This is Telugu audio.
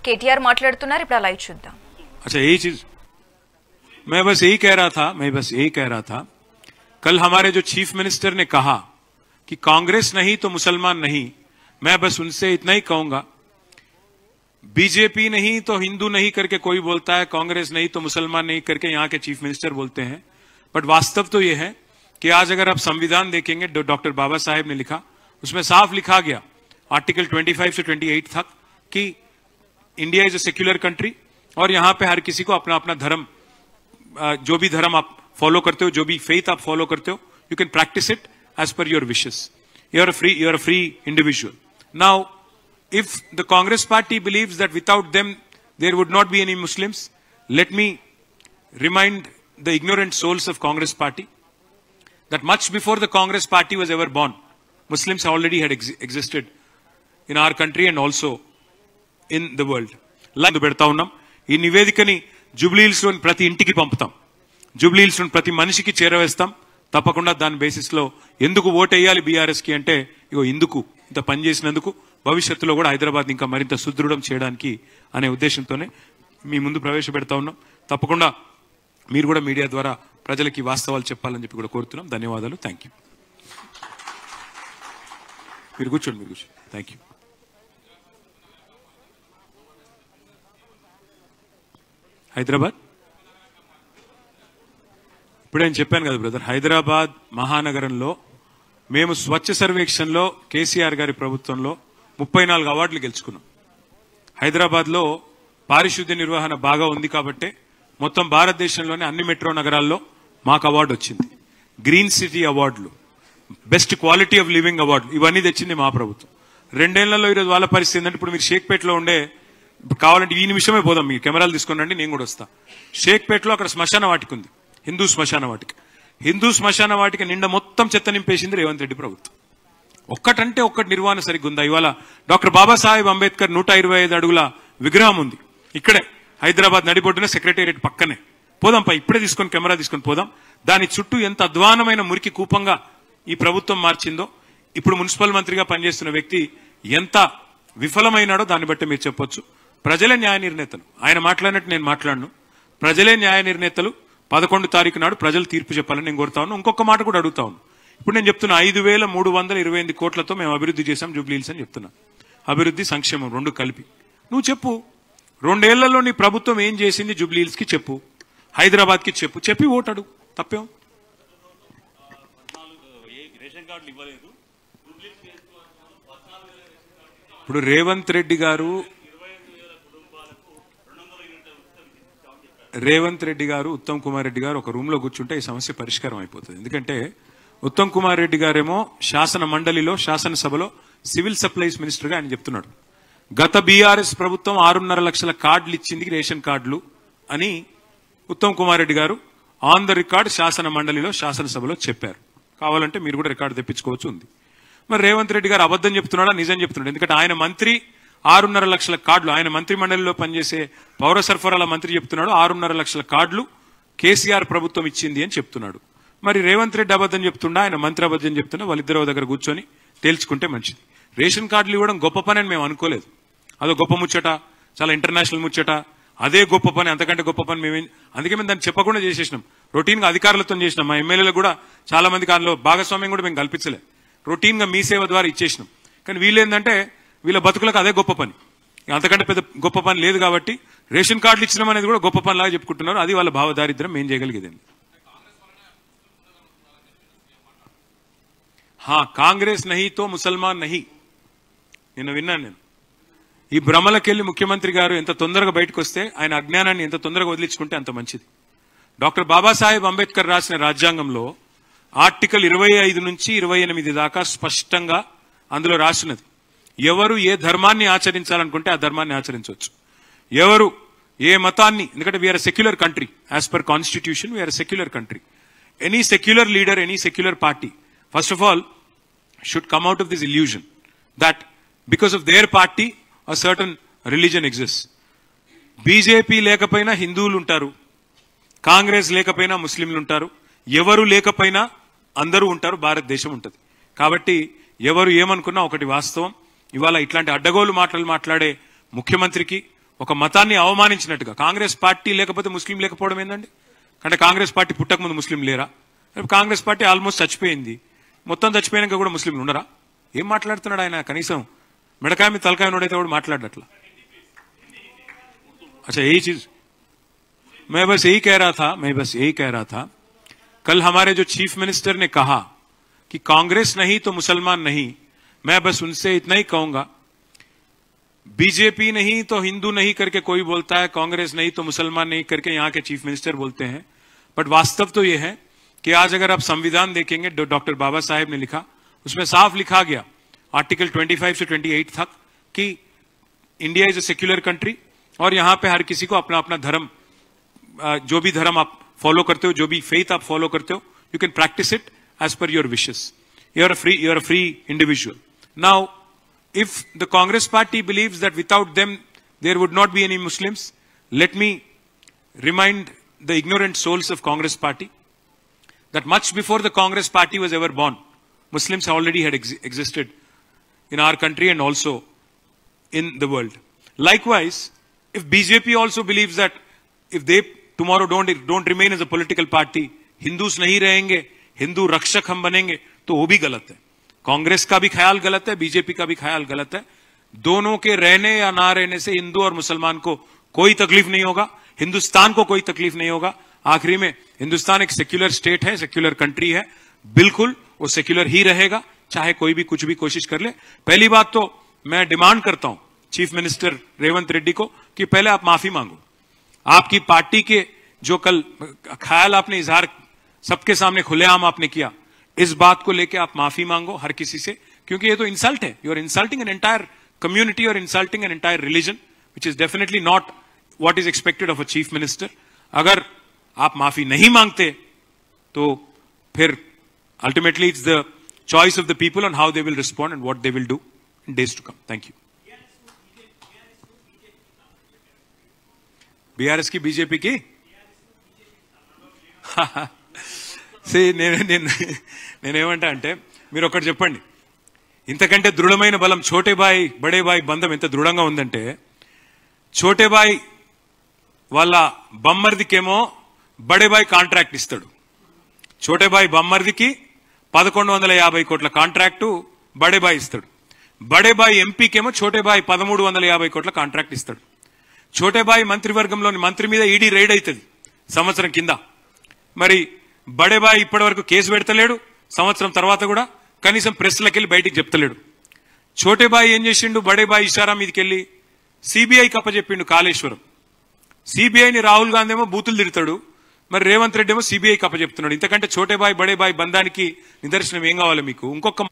केटीआर మాట్లాడుతున్నారు ఇప్పుడు లైవ్ చూద్దాం. अच्छा यही चीज मैं बस यही कह रहा था कल हमारे जो चीफ मिनिस्टर ने कहा कि कांग्रेस नहीं तो मुसलमान नहीं, मैं बस उनसे इतना ही कहूंगा, बीजेपी नहीं तो हिंदू नहीं करके कोई बोलता है, कांग्रेस नहीं तो मुसलमान नहीं करके यहाँ के चीफ मिनिस्टर बोलते हैं, बट वास्तव तो यह है कि आज अगर आप संविधान देखेंगे डॉक्टर बाबा साहेब ने लिखा, उसमें साफ लिखा गया आर्टिकल 25 से 28 तक कि India is a secular country और यहां पे हर किसी को अपना अपना धर्म, जो भी धर्म आप फॉलो करते हो, जो भी फेथ आप फॉलो करते हो, you can practice it as per your wishes. You are a free individual. Now if the Congress party believes that without them there would not be any Muslims, let me remind the ignorant souls of Congress party that much before the Congress party was ever born, Muslims already had existed in our country and also in the world. Like పెడతా ఉన్నాం ఈ నివేదికని జూబ్లీహిల్స్ లోని ప్రతి ఇంటికి పంపుతాం, జూబ్లీహిల్స్ లోని ప్రతి మనిషికి చేరవేస్తాం. తప్పకుండా దాని బేసిస్ లో ఎందుకు ఓటు వేయాలి బీఆర్ఎస్ కి అంటే ఇగో ఇందుకు ఇంత పనిచేసినందుకు, భవిష్యత్తులో కూడా హైదరాబాద్ ఇంకా మరింత సుదృఢం చేయడానికి అనే ఉద్దేశంతోనే మీ ముందు ప్రవేశపెడతా ఉన్నాం. తప్పకుండా మీరు కూడా మీడియా ద్వారా ప్రజలకి వాస్తవాలు చెప్పాలని చెప్పి కూడా కోరుతున్నాం. ధన్యవాదాలు. Thank you. మీరు కూర్చోండి. Thank you. హైదరాబాద్ ఇప్పుడే నేను చెప్పాను కదా బ్రదర్, హైదరాబాద్ మహానగరంలో మేము స్వచ్ఛ సర్వేక్షణలో కేసీఆర్ గారి ప్రభుత్వంలో 34 అవార్డులు గెలుచుకున్నాం. హైదరాబాద్ లో పారిశుద్ధ్య నిర్వహణ బాగా ఉంది కాబట్టి మొత్తం భారతదేశంలోని అన్ని మెట్రో నగరాల్లో మాకు అవార్డు వచ్చింది. గ్రీన్ సిటీ అవార్డులు, బెస్ట్ క్వాలిటీ ఆఫ్ లివింగ్ అవార్డులు, ఇవన్నీ తెచ్చింది మా ప్రభుత్వం. 2 ఏళ్లలో ఈరోజు వాళ్ళ పరిస్థితి ఏంటంటే, ఇప్పుడు మీరు షేక్పేటలో ఉండే, కావాలంటే ఈ నిమిషమే పోదాం, మీ కెమెరాలు తీసుకుని రండి, నేను కూడా వస్తా. షేక్పేటలో అక్కడ శ్మశాన వాటిక ఉంది, హిందూ శ్మశాన వాటిక. హిందూ శ్మశాన వాటిక నిండా మొత్తం చెత్త నింపేసింది రేవంత్ రెడ్డి ప్రభుత్వం. ఒక్కటంటే ఒక్కటి నిర్వహణ సరిగ్గా ఉందా? ఇవాళ డాక్టర్ బాబాసాహెబ్ అంబేద్కర్ 125 అడుగుల విగ్రహం ఉంది ఇక్కడే హైదరాబాద్ నడిబొడ్డున సెక్రటేరియట్ పక్కనే. పోదాం పై, ఇప్పుడే తీసుకొని కెమెరా తీసుకొని పోదాం. దాని చుట్టూ ఎంత అధ్వానమైన మురికి కూపంగా ఈ ప్రభుత్వం మార్చిందో, ఇప్పుడు మున్సిపల్ మంత్రిగా పనిచేస్తున్న వ్యక్తి ఎంత విఫలమైనాడో దాన్ని బట్టి మీరు చెప్పొచ్చు. ప్రజలే న్యాయ నిర్ణేతలు, ఆయన మాట్లాడినట్టు నేను మాట్లాడను. ప్రజలే న్యాయ నిర్ణేతలు. 11 తారీఖు నాడు ప్రజలు తీర్పు చెప్పాలని నేను కోరుతా ఉన్నాను. ఇంకొక మాట కూడా అడుగుతా ఉన్నాను. ఇప్పుడు నేను చెప్తున్నా 5,328 కోట్లతో మేము అభివృద్ధి చేశాం జూబ్లీహిల్స్ అని చెప్తున్నా. అభివృద్ధి సంక్షేమం 2 కలిపి. నువ్వు చెప్పు, 2 ఏళ్లలో నీ ప్రభుత్వం ఏం చేసింది జూబ్లీహిల్స్ కి చెప్పు, హైదరాబాద్ కి చెప్పు, చెప్పి ఓటాడు. తప్పేం? ఇప్పుడు రేవంత్ రెడ్డి గారు ఉత్తమ్ కుమార్ రెడ్డి గారు ఒక రూమ్ లో కూర్చుంటే ఈ సమస్య పరిష్కారం అయిపోతుంది. ఎందుకంటే ఉత్తమ్ కుమార్ రెడ్డి గారేమో శాసన మండలిలో, శాసనసభలో సివిల్ సప్లైస్ మినిస్టర్ గా ఆయన చెప్తున్నాడు, గత బీఆర్ఎస్ ప్రభుత్వం 6.5 లక్షల కార్డులు ఇచ్చింది, రేషన్ కార్డులు అని ఉత్తమ్ కుమార్ రెడ్డి గారు ఆన్ ద రికార్డ్ శాసన మండలిలో, శాసనసభలో చెప్పారు. కావాలంటే మీరు కూడా రికార్డు తెప్పించుకోవచ్చు, ఉంది. మరి రేవంత్ రెడ్డి గారు అబద్ధం చెప్తున్నాడా నిజం చెప్తున్నాడు? ఎందుకంటే ఆయన మంత్రి 6.5 లక్షల కార్డులు, ఆయన మంత్రి మండలిలో పనిచేసే పౌర సరఫరాల మంత్రి చెప్తున్నాడు 6.5 లక్షల కార్డులు కేసీఆర్ ప్రభుత్వం ఇచ్చింది అని చెప్తున్నాడు. మరి రేవంత్ రెడ్డి అబద్ధం చెప్తుండా, ఆయన మంత్రి అబద్ధం చెప్తున్నా, వాళ్ళిద్దరూ దగ్గర కూర్చొని తేల్చుకుంటే మంచిది. రేషన్ కార్డులు ఇవ్వడం గొప్ప పని అని మేము అనుకోలేదు. అదో గొప్ప ముచ్చట, చాలా ఇంటర్నేషనల్ ముచ్చట, అదే గొప్ప పని, అంతకంటే గొప్ప పని అందుకే మేము దాన్ని చెప్పకుండా చేసేసినాం. రొటీన్ గా అధికారులతో చేసినాం. మా ఎమ్మెల్యేలు కూడా చాలా మంది దానిలో భాగస్వామ్యం కూడా మేము కల్పించలే. రొటీన్ గా మీ సేవ ద్వారా ఇచ్చేసినాం. కానీ వీళ్ళేందంటే వీళ్ళ బతుకులకు అదే గొప్ప పని, అంతకంటే పెద్ద గొప్ప పని లేదు కాబట్టి రేషన్ కార్డులు ఇచ్చడం అనేది కూడా గొప్ప పనిలాగా చెప్పుకుంటున్నారు. అది వాళ్ళ భావదారిద్ర్యం. ఏం చేయగలిగేదండి? కాంగ్రెస్ నహీ తో ముసల్మాన్ నహీ, నిన్న విన్నాను నేను. ఈ భ్రమలకెళ్లి ముఖ్యమంత్రి గారు ఎంత తొందరగా బయటకు వస్తే, ఆయన అజ్ఞానాన్ని ఎంత తొందరగా వదిలించుకుంటే అంత మంచిది. డాక్టర్ బాబాసాహెబ్ అంబేద్కర్ రాసిన రాజ్యాంగంలో ఆర్టికల్ 25 నుంచి 28 దాకా స్పష్టంగా అందులో రాసినది, ఎవరు ఏ ధర్మాన్ని ఆచరించాలనుకుంటే ఆ ధర్మాన్ని ఆచరించవచ్చు, ఎవరు ఏ మతాన్ని, ఎందుకంటే we are secular country, as per constitution we are secular country. Any secular leader, any secular party first of all should come out of this illusion that because of their party a certain religion exists. BJP లేకపోయినా హిందువులు ఉంటారు, కాంగ్రెస్ లేకపోయినా ముస్లింలు ఉంటారు, ఎవరు లేకపోయినా అందరూ ఉంటారు, భారతదేశం ఉంటుంది. కాబట్టి ఎవరు ఏమనుకున్నా ఒకటి వాస్తవం, ఇవాళ ఇట్లాంటి అడ్డగోలు మాటలు మాట్లాడే ముఖ్యమంత్రికి, ఒక మతాన్ని అవమానించినట్టుగా కాంగ్రెస్ పార్టీ లేకపోతే ముస్లిం లేకపోవడం ఏందండి? అంటే కాంగ్రెస్ పార్టీ పుట్టక ముందు ముస్లిం లేరా? కాంగ్రెస్ పార్టీ ఆల్మోస్ట్ చచ్చిపోయింది, మొత్తం చచ్చిపోయాక కూడా ముస్లింలు ఉండరా? ఏం మాట్లాడుతున్నాడు ఆయన? కనీసం మిడకాయ మీద తలకాయ నోడైతే కూడా మాట్లాడట్లా. अच्छा यही चीज मैं बस यही कह रहा था कल हमारे जो चीफ मिनिस्टर ने कहा कि कांग्रेस नहीं तो मुसलमान नहीं, मैं बस उनसे इतना ही कहूंगा, बीजेपी नहीं तो हिंदू नहीं करके कोई बोलता है, कांग्रेस नहीं तो मुसलमान नहीं करके यहां के चीफ मिनिस्टर बोलते हैं, बट वास्तव तो यह है कि आज अगर आप संविधान देखेंगे डॉक्टर बाबा साहेब ने लिखा, उसमें साफ लिखा गया आर्टिकल 25 से 28 तक कि India is a secular country और यहां पे हर किसी को अपना अपना धर्म, जो भी धर्म आप फॉलो करते हो, जो भी फेथ आप फॉलो करते हो, you can practice it as per your wishes. You are a free individual. Now if the Congress party believes that without them there would not be any Muslims, let me remind the ignorant souls of Congress party that much before the Congress party was ever born, Muslims already had existed in our country and also in the world. Likewise, if BJP also believes that if they tomorrow don't remain as a political party, Hindus nahi rahenge, Hindu rakshak hum banenge, to wo bhi galat hai. Congress का भी ख्याल गलत है, बीजेपी का भी ख्याल गलत है. दोनों के रहने या ना रहने से हिंदू और मुसलमान को कोई तकलीफ नहीं होगा, हिंदुस्तान को कोई तकलीफ नहीं होगा. आखिरी में हिंदुस्तान एक सेक्युलर स्टेट है, सेक्युलर कंट्री है, बिल्कुल वो सेक्युलर ही रहेगा, चाहे कोई भी कुछ भी कोशिश कर ले. पहली बात तो मैं डिमांड करता हूं चीफ मिनिस्टर रेवंत रेड्डी को कि पहले आप माफी मांगो. आपकी पार्टी के जो कल ख्याल आपने इजहार सबके सामने खुलेआम आपने किया, इस बात को लेके आप माफी मांगो हर किसी से, क्योंकि ये तो इंसल्ट है. You are insulting an entire community और insulting an entire religion, which is definitely not what is expected of a chief minister. अगर आप माफी नहीं मांगते तो फिर ultimately it's the choice of the people on how they will respond and what they will do in days to come. Thank you. BRS की बीजेपी की నేనేమంటా అంటే మీరు ఒకటి చెప్పండి, ఇంతకంటే దృఢమైన బలం ఛోటే బాయ్ బడే బాయ్ బంధం ఎంత దృఢంగా ఉందంటే, ఛోటే బాయ్ వాళ్ళ బమ్మర్దికేమో బడే బాయ్ కాంట్రాక్ట్ ఇస్తాడు. ఛోటే బాయ్ బమ్మర్దికి 1150 కోట్ల కాంట్రాక్టు బడే బాయ్ ఇస్తాడు. బడే బాయ్ ఎంపీకేమో ఛోటే బాయ్ 1350 కోట్ల కాంట్రాక్ట్ ఇస్తాడు. ఛోటే బాయ్ మంత్రివర్గంలోని మంత్రి మీద ఈడీ రైడ్ అవుతుంది సంవత్సరం కింద. మరి బడే బాయ్ ఇప్పటి వరకు కేసు పెడతలేడు, సంవత్సరం తర్వాత కూడా కనీసం ప్రెస్లకి వెళ్ళి బయటికి చెప్తలేడు. ఛోటే బాయ్ ఏం చేసిండు, బడే బాయ్ ఇషారా మీదకెళ్ళి సిబిఐకి అప్పచెప్పిండు కాళేశ్వరం. సిబిఐని రాహుల్ గాంధీ ఏమో బూతులు తిడతాడు, మరి రేవంత్ రెడ్డి ఏమో సిబిఐకి అప్పచెప్తున్నాడు. ఇంతకంటే ఛోటే బాయ్ బడే బాయ్ బంధానికి నిదర్శనం ఏం కావాలి మీకు? ఇంకొక